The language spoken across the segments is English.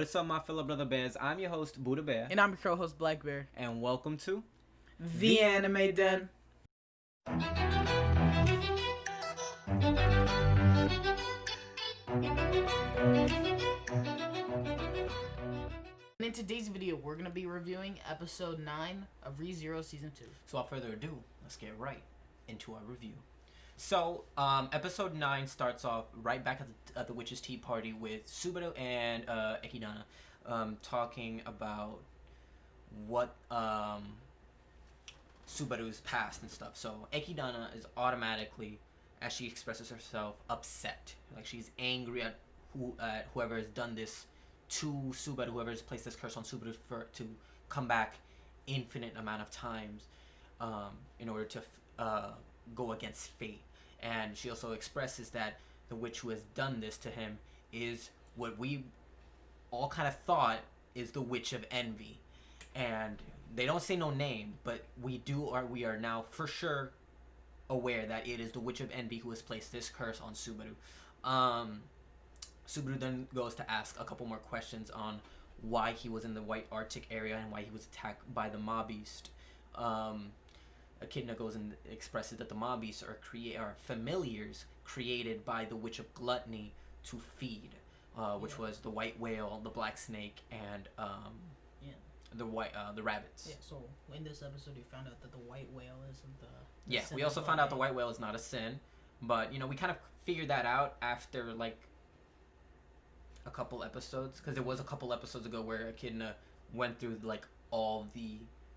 What's up, my fellow brother bears? I'm your host, Buddha Bear. And I'm your co-host, Black Bear. And welcome to The Anime Den. In today's video, we're going to be reviewing episode 9 of ReZero Season 2. So without further ado, let's get right into our review. So, episode 9 starts off right back at the Witch's Tea Party with Subaru and Ekidana talking about what Subaru's past and stuff. So Ekidana is automatically, as she expresses herself, upset. Like she's angry at whoever has done this to Subaru, whoever has placed this curse on Subaru to come back infinite amount of times in order to go against fate. And she also expresses that the witch who has done this to him is what we all kind of thought is the Witch of Envy. And they don't say no name, but we are now for sure aware that it is the Witch of Envy who has placed this curse on Subaru. Subaru then goes to ask a couple more questions on why he was in the White Arctic area and why he was attacked by the Maw Beast. Echidna goes and expresses that the Maw Beasts are familiars created by the Witch of Gluttony to feed, which was the white whale, the black snake, and the rabbits. Yeah, so in this episode we found out that the white whale isn't the yeah, we also found out the white whale is not a sin, but we kind of figured that out after like a couple episodes, because there was a couple episodes ago where Echidna went through like all the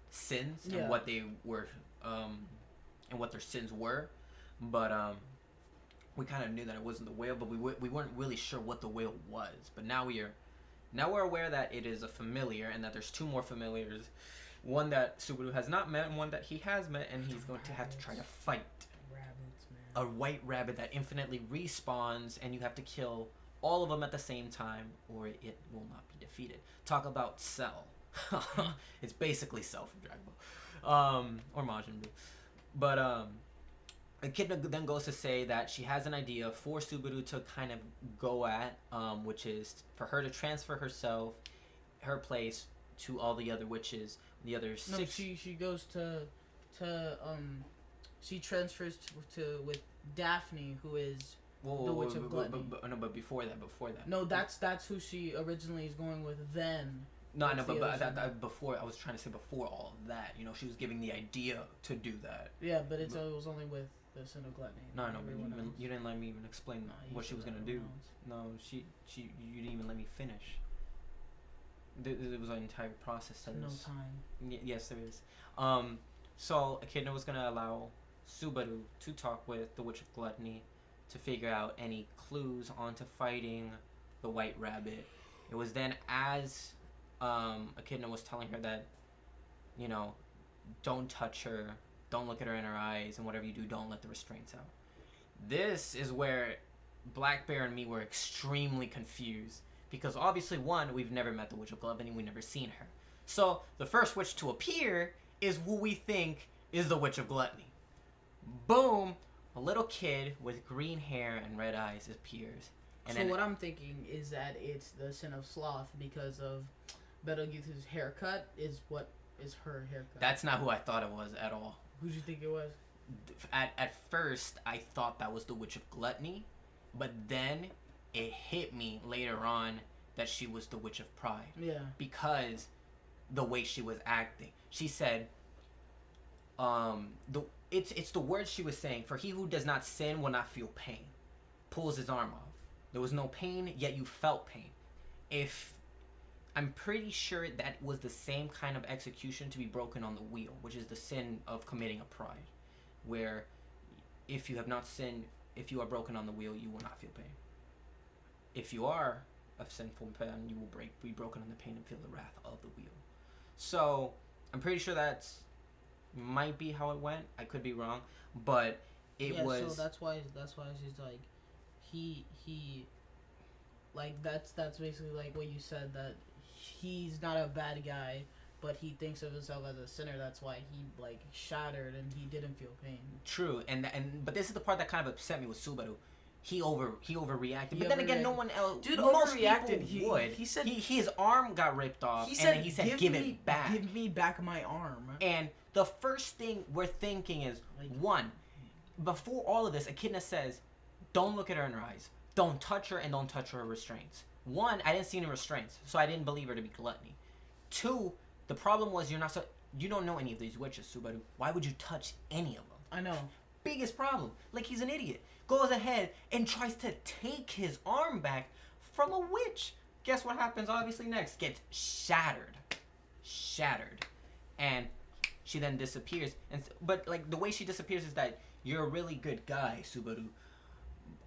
sins and what they were and what their sins were, but we kind of knew that it wasn't the whale, but we weren't really sure what the whale was. But now we're aware that it is a familiar, and that there's two more familiars, one that Subaru has not met and one that he has met, and he's going to have to try to fight. Rabbits, man. A white rabbit that infinitely respawns, and you have to kill all of them at the same time, or it will not be defeated. Talk about Cell. It's basically Cell from Dragon Ball. Or Majin Buu. But Echidna then goes to say that she has an idea for Subaru to kind of go at, which is for her to transfer her place to all the other witches, the other six. No, she goes to she transfers with Daphne, who is the Witch of Gluttony. But before that. No, that's who she originally is going with then. No, I know, but that before, I was trying to say before all of that, she was giving the idea to do that. Yeah, but it was only with the Sin of Gluttony. No, you didn't let me even explain what she was gonna do. No, you didn't even let me finish. There was an entire process to this. No time. Yes, there is. So Echidna was gonna allow Subaru to talk with the Witch of Gluttony to figure out any clues onto fighting the White Rabbit. It was then as Echidna was telling her that, don't touch her, don't look at her in her eyes, and whatever you do, don't let the restraints out. This is where Black Bear and me were extremely confused, because obviously, one, we've never met the Witch of Gluttony, we've never seen her. So, the first witch to appear is who we think is the Witch of Gluttony. Boom! A little kid with green hair and red eyes appears. And so what I'm thinking is that it's the Sin of Sloth because of Betelgeuse's haircut is what is her haircut. That's not who I thought it was at all. Who did you think it was? At first, I thought that was the Witch of Gluttony, but then it hit me later on that she was the Witch of Pride. Yeah. Because the way she was acting. She said, it's the words she was saying. For he who does not sin will not feel pain. Pulls his arm off. There was no pain, yet you felt pain. I'm pretty sure that was the same kind of execution to be broken on the wheel, which is the sin of committing a pride, where if you have not sinned, if you are broken on the wheel, you will not feel pain. If you are a sinful man, you will be broken on the pain and feel the wrath of the wheel. So I'm pretty sure that's might be how it went. I could be wrong, but it was. So that's why she's like, he like that's basically like what you said, that he's not a bad guy, but he thinks of himself as a sinner. That's why he like shattered and he didn't feel pain. True, but this is the part that kind of upset me with Subaru. he overreacted. He But then again, no overreacted. one else. Dude most overreacted. people would. He said his arm got ripped off, he and said then he said, "Give it back." Give me back my arm. And the first thing we're thinking is, Like- one, before all of this, Echidna says, "Don't look at her in her eyes. Don't touch her, and don't touch her restraints." One, I didn't see any restraints, so I didn't believe her to be gluttony. Two, the problem was you don't know any of these witches, Subaru. Why would you touch any of them? I know. Biggest problem. Like, he's an idiot. Goes ahead and tries to take his arm back from a witch. Guess what happens obviously next? Gets shattered. And she then disappears. But like, the way she disappears is that, "You're a really good guy, Subaru.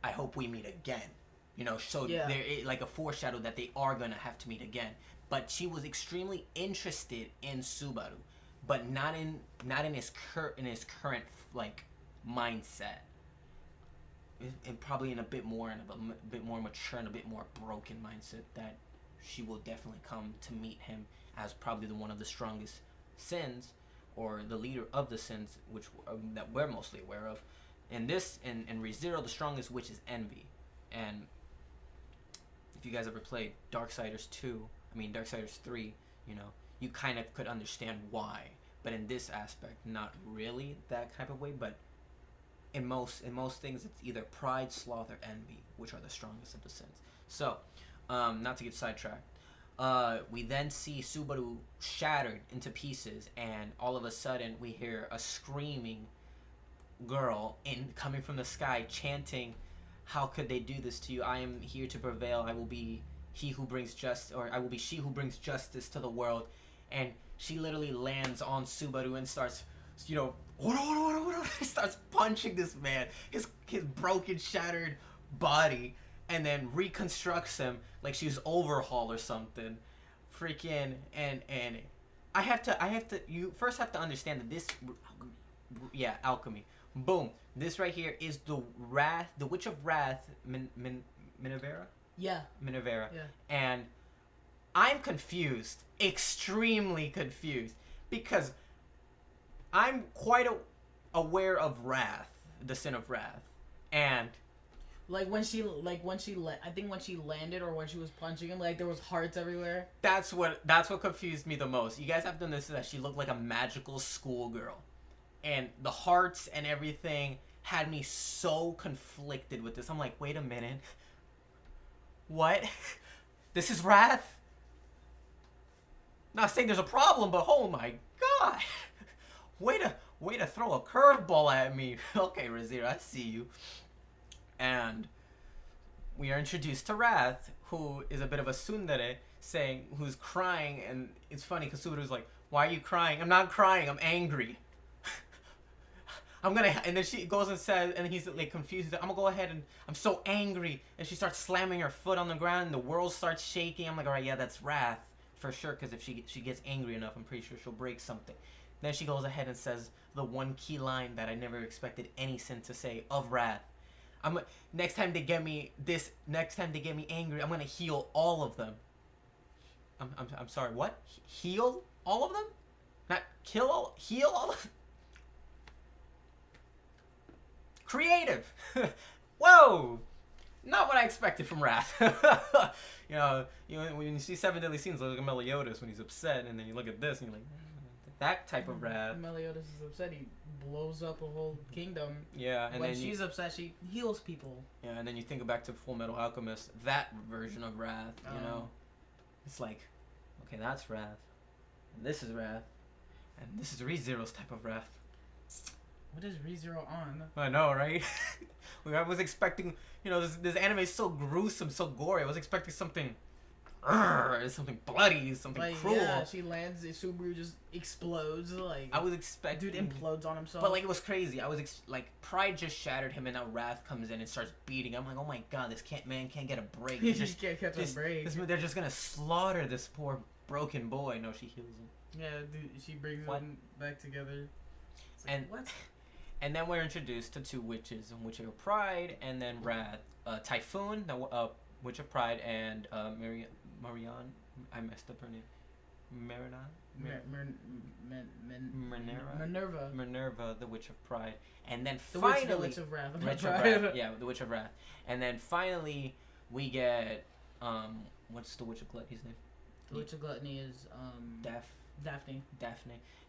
I hope we meet again." You know, so Yeah. like a foreshadow that they are gonna have to meet again. But she was extremely interested in Subaru, but not in his current like mindset. And probably in a bit more mature and a bit more broken mindset, that she will definitely come to meet him as probably one of the strongest sins, or the leader of the sins, which that we're mostly aware of. In ReZero, the strongest witch is Envy. And if you guys ever played Darksiders 3, you know, you kind of could understand why. But in this aspect, not really that type of way, but in most things, it's either pride, sloth, or envy, which are the strongest of the sins. So, not to get sidetracked, we then see Subaru shattered into pieces, and all of a sudden we hear a screaming girl coming from the sky, chanting, "How could they do this to you? I am here to prevail. I will be he who brings I will be she who brings justice to the world." And she literally lands on Subaru and starts, you know, starts punching this man, his broken, shattered body, and then reconstructs him like she's Overhaul or something. Freaking and you first have to understand that this, alchemy. Boom. This right here is the Witch of Wrath, Minerva? Yeah. Minerva. Yeah. And I'm confused, extremely confused, because I'm quite aware of Wrath, the sin of Wrath, and I think when she landed, or when she was punching him, like there was hearts everywhere. that's what confused me the most. You guys have to notice that she looked like a magical schoolgirl, and the hearts and everything had me so conflicted with this. I'm like, wait a minute, what? This is Wrath? Not saying there's a problem, but oh my god, way to throw a curveball at me. Okay, ReZero, I see you. And we are introduced to Wrath, who is a bit of a tsundere, who's crying, and it's funny because Subaru's like, "Why are you crying?" "I'm not crying, I'm angry." And then she goes and says, and he's like confused, "I'm gonna go ahead and I'm so angry," and she starts slamming her foot on the ground, and the world starts shaking. I'm like, alright, yeah, that's Wrath for sure, because if she gets angry enough, I'm pretty sure she'll break something. Then she goes ahead and says the one key line that I never expected any sin to say of Wrath. Next time they get me angry, I'm gonna heal all of them. I'm sorry, what? Heal all of them? Not kill all, heal all of them? Creative. Whoa! Not what I expected from Wrath. When you see Seven Deadly Sins, look at Meliodas when he's upset, and then you look at this and you're like, that type of Wrath. Meliodas is upset, he blows up a whole kingdom. Yeah, and when then she's upset, she heals people. Yeah, and then you think back to Full Metal Alchemist, that version of Wrath, you know? It's like, okay, that's Wrath. And this is Wrath. And this is ReZero's type of Wrath. What is ReZero on? I know, right? I was expecting, this anime is so gruesome, so gory. I was expecting something bloody, something cruel. Yeah, she lands, Subaru just explodes. Like, I was expecting... Dude implodes on himself. But, it was crazy. I was, Pride just shattered him, and now Wrath comes in and starts beating. I'm like, oh my god, this man can't get a break. He just can't catch a break. They're just gonna slaughter this poor broken boy. No, she heals him. Yeah, dude, she brings them back together. What? And then we're introduced to two witches, Witch of Pride and then Wrath. Typhoon, the Witch of Pride, and Marianne. I messed up her name. Merida? Minerva. The Witch of Pride. And then The finally... Witch of Wrath. Witch of Wrath. Yeah, the Witch of Wrath. And then finally, we get... what's the Witch of Gluttony's name? The Witch of Gluttony is... Daphne.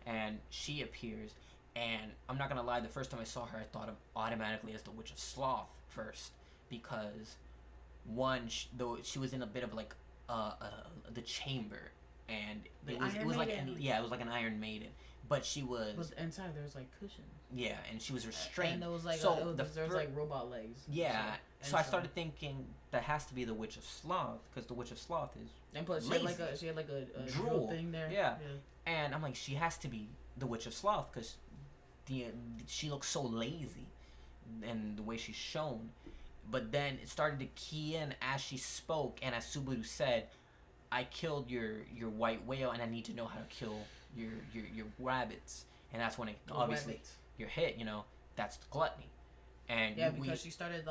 And she appears. And I'm not going to lie, the first time I saw her, I thought of automatically as the Witch of Sloth first. Because, one, she was in a bit of like... the chamber. And it was like an Iron Maiden, but she was. But inside there was like cushions. Yeah, and she was restrained. And there was like there was like robot legs. Yeah, so I started thinking that has to be the Witch of Sloth because the Witch of Sloth is. And plus she had like a drool thing there. Yeah. And I'm like, she has to be the Witch of Sloth because she looks so lazy, and the way she's shown. But then it started to key in as she spoke, and as Subaru said. I killed your white whale, and I need to know how to kill your rabbits, and that's when it obviously you're hit. That's gluttony, and yeah, because she started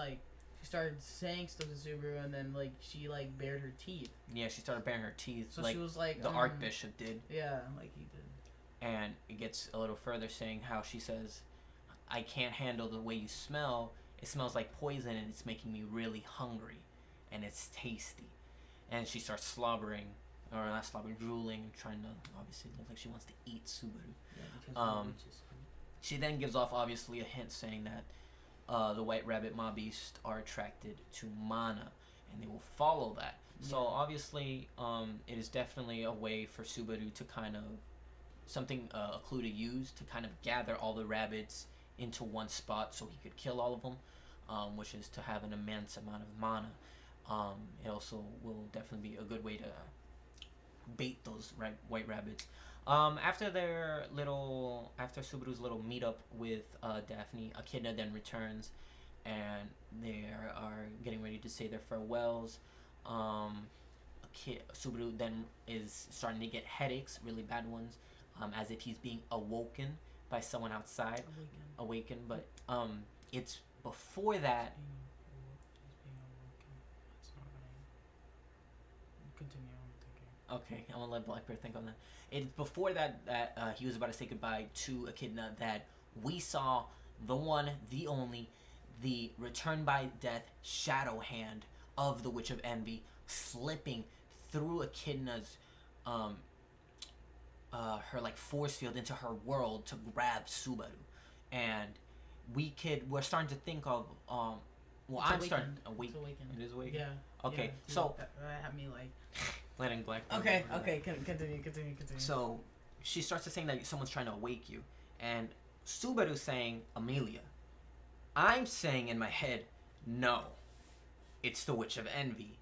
saying stuff to Subaru, and then like she like bared her teeth. Yeah, she started baring her teeth. So she was like the Archbishop did. Yeah, like he did. And it gets a little further, saying how she says, "I can't handle the way you smell. It smells like poison, and it's making me really hungry, and it's tasty." And she starts slobbering, or not slobbering, drooling, and trying to obviously look like she wants to eat Subaru. Yeah, because she then gives off obviously a hint saying that the White Rabbit Maw Beast are attracted to mana, and they will follow that. Yeah. So obviously, it is definitely a way for Subaru to kind of a clue to use to kind of gather all the rabbits into one spot so he could kill all of them, which is to have an immense amount of mana. It also will definitely be a good way to bait those white rabbits. After Subaru's little meetup with Daphne, Echidna then returns, and they are getting ready to say their farewells. Subaru then is starting to get headaches, really bad ones, as if he's being awoken by someone outside. Awakened, but it's before that. Continue on thinking. Okay, I'm gonna let Blackbear think on that. It's before that he was about to say goodbye to Echidna that we saw the one, the only, the Return by Death shadow hand of the Witch of Envy slipping through Echidna's her like force field into her world to grab Subaru, and we're starting to think of starting awaken. It is awaken. Yeah. Okay, yeah, so that had me like letting Black. Okay, continue. So she starts to saying that someone's trying to awake you, and Subaru's saying Amelia. I'm saying in my head, no, it's the Witch of Envy.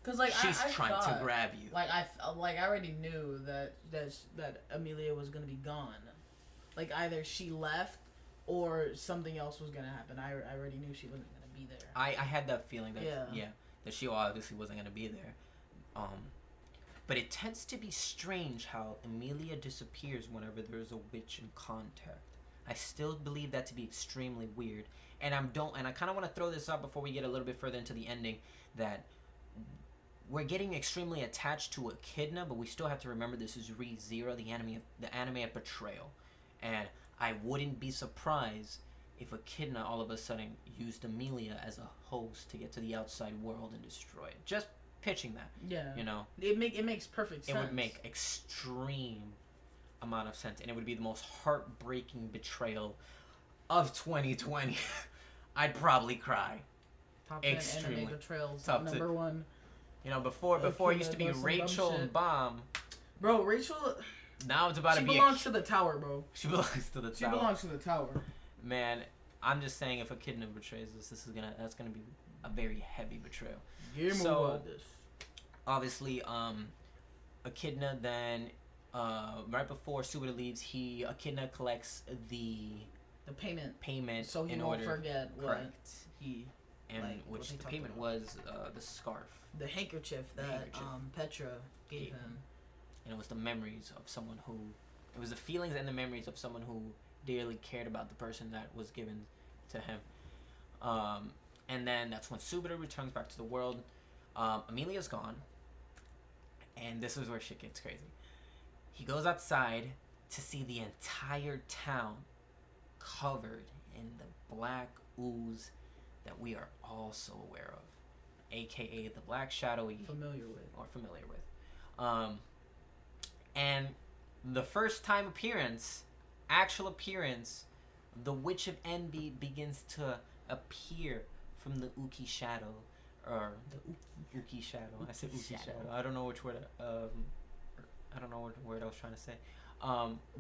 Cause like she's trying to grab you. Like I already knew that Amelia was gonna be gone. Like either she left or something else was gonna happen. I already knew she wasn't gonna be there. I had that feeling that that she obviously wasn't gonna be there. But it tends to be strange how Amelia disappears whenever there's a witch in contact. I still believe that to be extremely weird. And I kind of want to throw this up before we get a little bit further into the ending, that we're getting extremely attached to Echidna, but we still have to remember this is ReZero, the anime of betrayal. And I wouldn't be surprised if Echidna all of a sudden used Amelia as a host to get to the outside world and destroy it. Just pitching that. Yeah. It makes perfect sense. It would make extreme amount of sense, and it would be the most heartbreaking betrayal of 2020. I'd probably cry. Top 10 anime betrayals. Number 1. Before it used to be Rachel and Bomb. Bro, Rachel. Now it's about to be. She belongs to the tower, bro. She belongs to the tower. She belongs to the tower. Man, I'm just saying, if Echidna betrays us, that's gonna be a very heavy betrayal. Obviously, Echidna then, right before Subaru leaves, Echidna collects the payment so he in won't order. Forget what he. And which the payment was the scarf. The handkerchief that Petra gave him. And it was the memories of someone who... It was the feelings and the memories of someone who dearly cared about the person that was given to him. And then that's when Subaru returns back to the world. Amelia's gone. And this is where shit gets crazy. He goes outside to see the entire town covered in the black ooze that we are all so aware of, aka the Black Shadow, Familiar with. or familiar with. And the first time appearance, actual appearance, the Witch of Envy begins to appear from the Uki Shadow, or the Uki Shadow. I said Uki Shadow. I don't know which word. I don't know what word I was trying to say.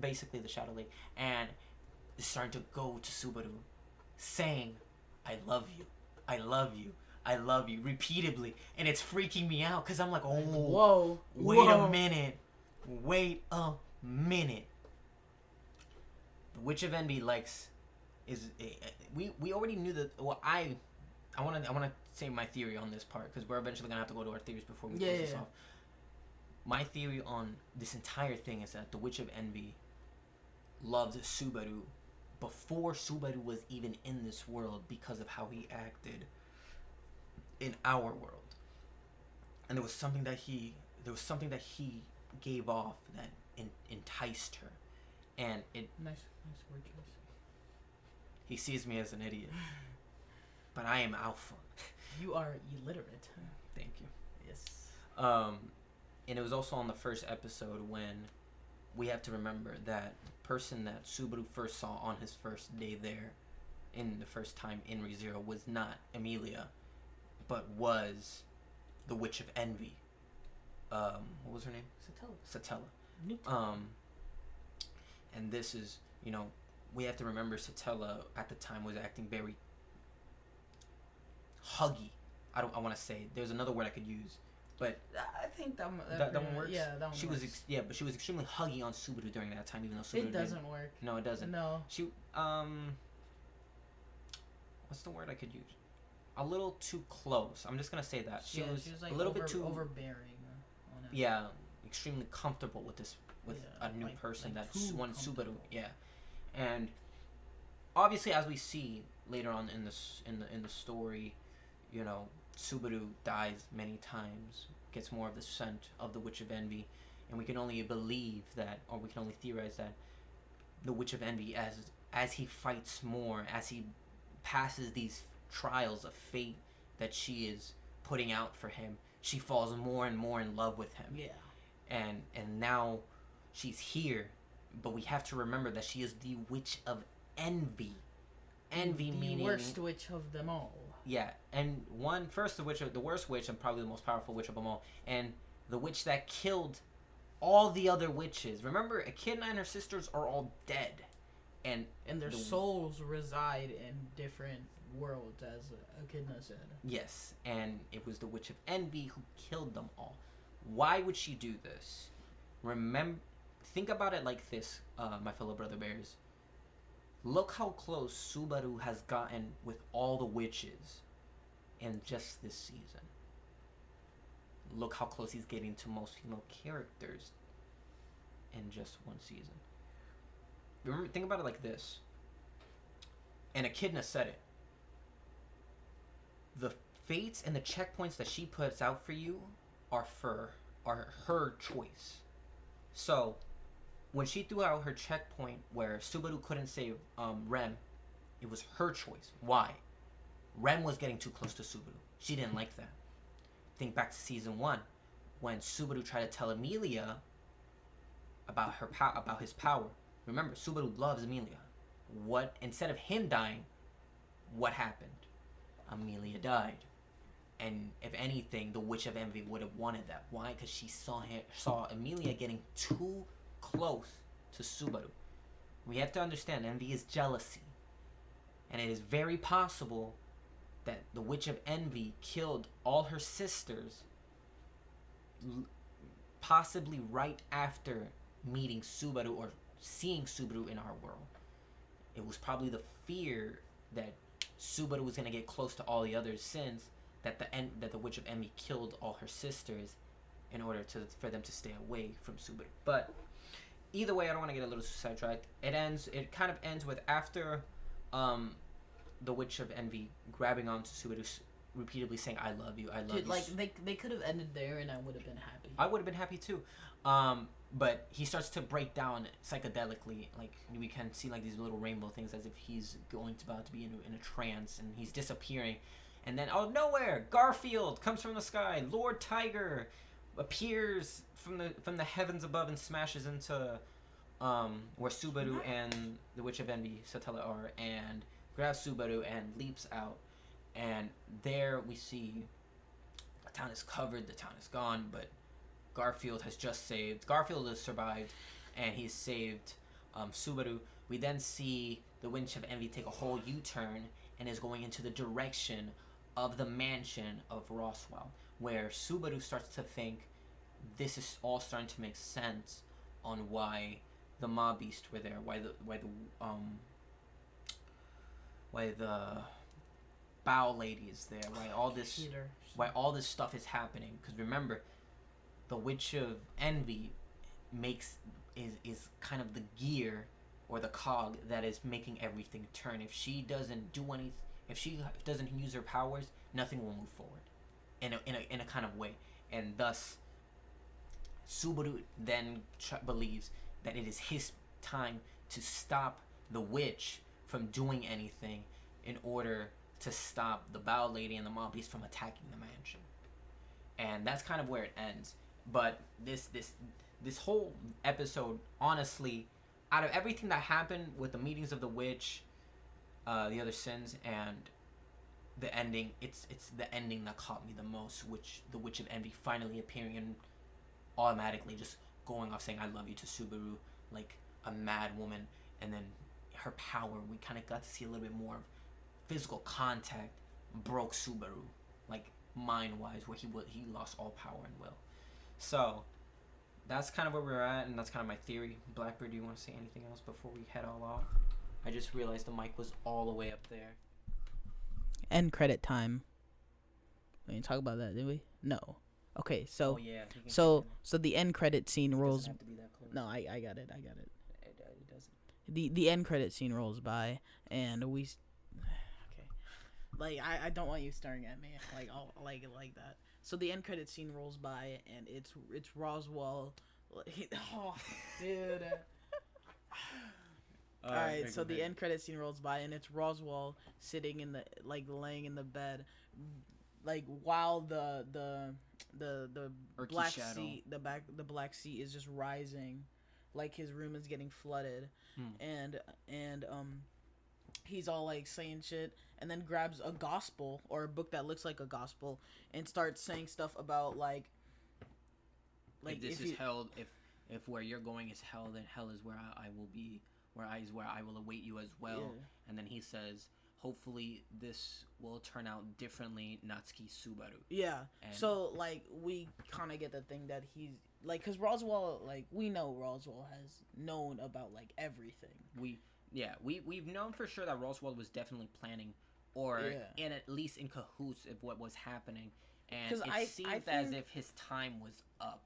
Basically the Shadow Lake, and is starting to go to Subaru, saying, "I love you, I love you, I love you," repeatedly, and it's freaking me out because I'm like, "Oh, whoa, wait a minute, wait a minute." The Witch of Envy we already knew that. Well, I want to say my theory on this part because we're eventually gonna have to go to our theories before we close this off. My theory on this entire thing is that the Witch of Envy loves Subaru before Subaru was even in this world because of how he acted in our world, and there was something that he gave off that enticed her, and it. Nice word choice. He sees me as an idiot, but I am alpha. You are illiterate. Thank you. Yes. And it was also on the first episode when we have to remember that person that Subaru first saw on his first day there, in the first time in ReZero, was not Emilia, but was the Witch of Envy. What was her name? Satella. And this is, we have to remember Satella at the time was acting very huggy. I want to say there's another word I could use, but I think that one works. Yeah, that one she works. was but she was extremely huggy on Subaru during that time, even though Subaru it doesn't work. No, it doesn't. No. She what's the word I could use? A little too close. I'm just gonna say that she was like a little bit too overbearing. On it. Yeah, extremely comfortable with a new person like that's one Subaru. Yeah, and obviously, as we see later on in the story, Subaru dies many times, gets more of the scent of the Witch of Envy, and we can only believe that, or we can only theorize that the Witch of Envy, as he fights more, as he passes these trials of fate that she is putting out for him, she falls more and more in love with him. Yeah. And now she's here, but we have to remember that she is the Witch of Envy. Envy meaning the worst witch of them all. Yeah, and the worst witch, and probably the most powerful witch of them all, and the witch that killed all the other witches. Remember, Echidna and her sisters are all dead, and their souls reside in different worlds, as Echidna said. Yes, and it was the Witch of Envy who killed them all. Why would she do this? Think about it like this, my fellow brother bears. Look how close Subaru has gotten with all the witches in just this season. Look how close he's getting to most female characters in just one season. Think about it like this. And Echidna said it. The fates and the checkpoints that she puts out for you are her choice. So, when she threw out her checkpoint where Subaru couldn't save Rem, it was her choice. Why? Rem was getting too close to Subaru. She didn't like that. Think back to season 1, when Subaru tried to tell Emilia about his power. Remember, Subaru loves Emilia. Instead of him dying, what happened? Amelia died. And if anything, the Witch of Envy would have wanted that. Why? Because she saw Emilia getting too close to Subaru. We have to understand, envy is jealousy. And it is very possible that the Witch of Envy killed all her sisters possibly right after meeting Subaru or seeing Subaru in our world. It was probably the fear that Subaru was going to get close to all the others since that the Witch of Envy killed all her sisters in order for them to stay away from Subaru. But either way, I don't want to get a little sidetracked. It kind of ends with after the Witch of Envy grabbing onto Subaru, repeatedly saying, "I love you, I love you." Like they could have ended there, and I would have been happy. I would have been happy too. but he starts to break down psychedelically. Like we can see like these little rainbow things as if he's about to be in a trance, and he's disappearing. And then out of nowhere, Garfield comes from the sky. Lord Tiger appears from the heavens above and smashes into where Subaru and the Witch of Envy, Satella, are, and grabs Subaru and leaps out. And there we see the town is covered, the town is gone, but Garfield has survived, and he's saved Subaru. We then see the Witch of Envy take a whole U-turn and is going into the direction of the mansion of Roswell, where Subaru starts to think this is all starting to make sense on why the Mob Beast were there, why the Bow Lady is there, why all this stuff is happening. Because remember, the Witch of Envy is kind of the gear or the cog that is making everything turn. If she doesn't do anything, if she doesn't use her powers, nothing will move forward in a kind of way. And thus Subaru then believes that it is his time to stop the witch from doing anything in order to stop the Bow Lady and the Mob Beast from attacking the mansion. And that's kind of where it ends. But this whole episode, honestly, out of everything that happened with the meetings of the witch, the other sins, and the ending, it's the ending that caught me the most, which the Witch of Envy finally appearing and automatically just going off saying I love you to Subaru like a mad woman, and then her power, we kind of got to see a little bit more of physical contact, broke Subaru like mind-wise, where he lost all power and will. So that's kind of where we're at, and that's kind of my theory. Blackbird, do you want to say anything else before we head all off? I just realized the mic was all the way up there. End credit time. We didn't talk about that, did we? No. Okay, so so the end credit scene rolls. It doesn't have to be that close. No, I got it. It doesn't. The end credit scene rolls by, and we. Okay, like I don't want you staring at me like all like that. So the end credit scene rolls by, and it's Roswell. Oh, dude. All right, so the end credit scene rolls by, and it's Roswell sitting in the laying in the bed, like while the Black Sea the Black Sea is just rising, like his room is getting flooded, and he's all like saying shit, and then grabs a gospel or a book that looks like a gospel and starts saying stuff about like if this is hell, if where you're going is hell, then hell is where I will be. Where I will await you as well. Yeah. And then he says, hopefully this will turn out differently, Natsuki Subaru. Yeah. And so, like, we kind of get the thing that he's, like, because Roswell, like, we know Roswell has known about, like, everything. We've known for sure that Roswell was definitely planning, or in at least in cahoots of what was happening. And it seemed as if his time was up.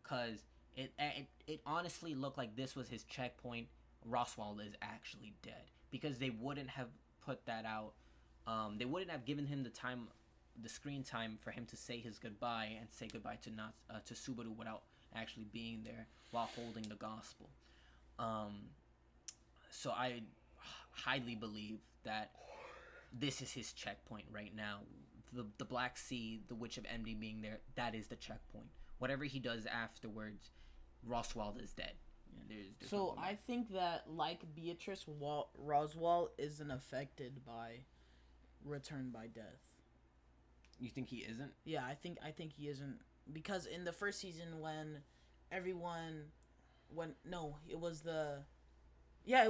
Because it honestly looked like this was his checkpoint. Roswell is actually dead, because they wouldn't have put that out. They wouldn't have given him the screen time for him to say his goodbye and say goodbye to Subaru without actually being there while holding the gospel. So I highly believe that this is his checkpoint right now. The Black Sea, the Witch of Envy being there, that is the checkpoint. Whatever he does afterwards, Roswell is dead. There's so I think that, like Beatrice, Roswell isn't affected by Return by Death. You think he isn't? Yeah, I think he isn't, because in the first season it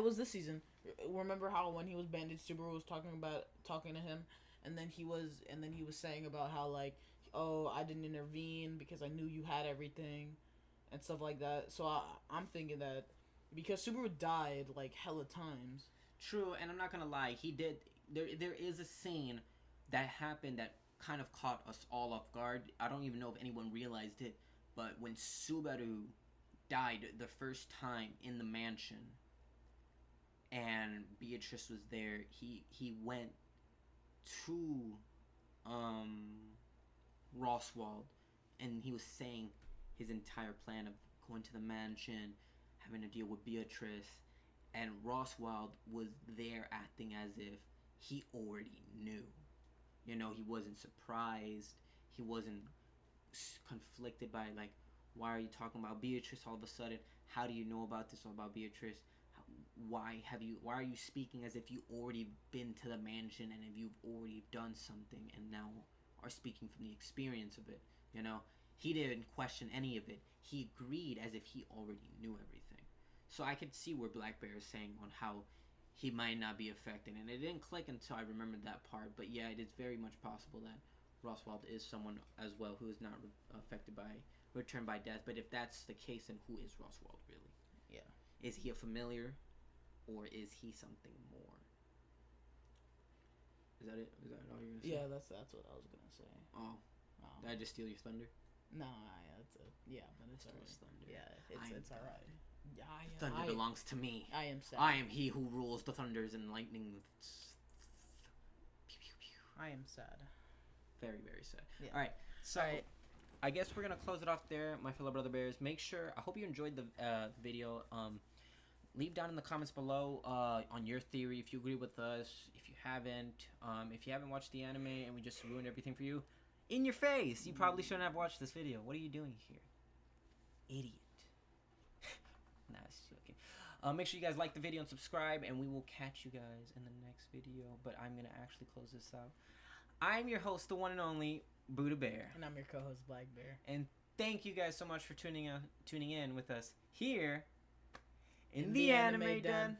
was this season. Remember how when he was bandaged, Subaru was talking to him, and then he was saying about how like, oh, I didn't intervene because I knew you had everything. And stuff like that. So I'm thinking that because Subaru died like hella times. True, and I'm not gonna lie, he did. There is a scene that happened that kind of caught us all off guard. I don't even know if anyone realized it, but when Subaru died the first time in the mansion, and Beatrice was there, he went to Roswell, and he was saying his entire plan of going to the mansion, having to deal with Beatrice, and Roswald was there acting as if he already knew. You know, he wasn't surprised. He wasn't conflicted by, like, why are you talking about Beatrice all of a sudden? How do you know about this all about Beatrice? Why are you speaking as if you already been to the mansion and if you've already done something and now are speaking from the experience of it? You know, he didn't question any of it. He agreed as if he already knew everything. So I could see where Black Bear is saying on how he might not be affected, and it didn't click until I remembered that part. But yeah, it is very much possible that Roswald is someone as well who is not affected by Return by Death. But if that's the case, then who is Roswald really? Yeah. Is he a familiar, or is he something more? Is that it? Is that all you're gonna say? Yeah, that's what I was gonna say. Oh, did I just steal your thunder? No, but it's alright. Thunder. Yeah, it's alright. Yeah, Thunder belongs to me. I am sad. I am he who rules the thunders and lightning. Pew, pew, pew. I am sad. Very, very sad. Yeah. All right, so I guess we're gonna close it off there, my fellow brother bears. Make sure. I hope you enjoyed the video. Leave down in the comments below on your theory if you agree with us. If you haven't watched the anime and we just ruined everything for you, in your face. You probably shouldn't have watched this video. What are you doing here, idiot? Nah, it's joking. Make sure you guys like the video and subscribe, and we will catch you guys in the next video. But I'm gonna actually close this out. I'm your host, the one and only Buddha Bear, and I'm your co-host, Black Bear. And thank you guys so much for tuning in with us here in the Anime Den.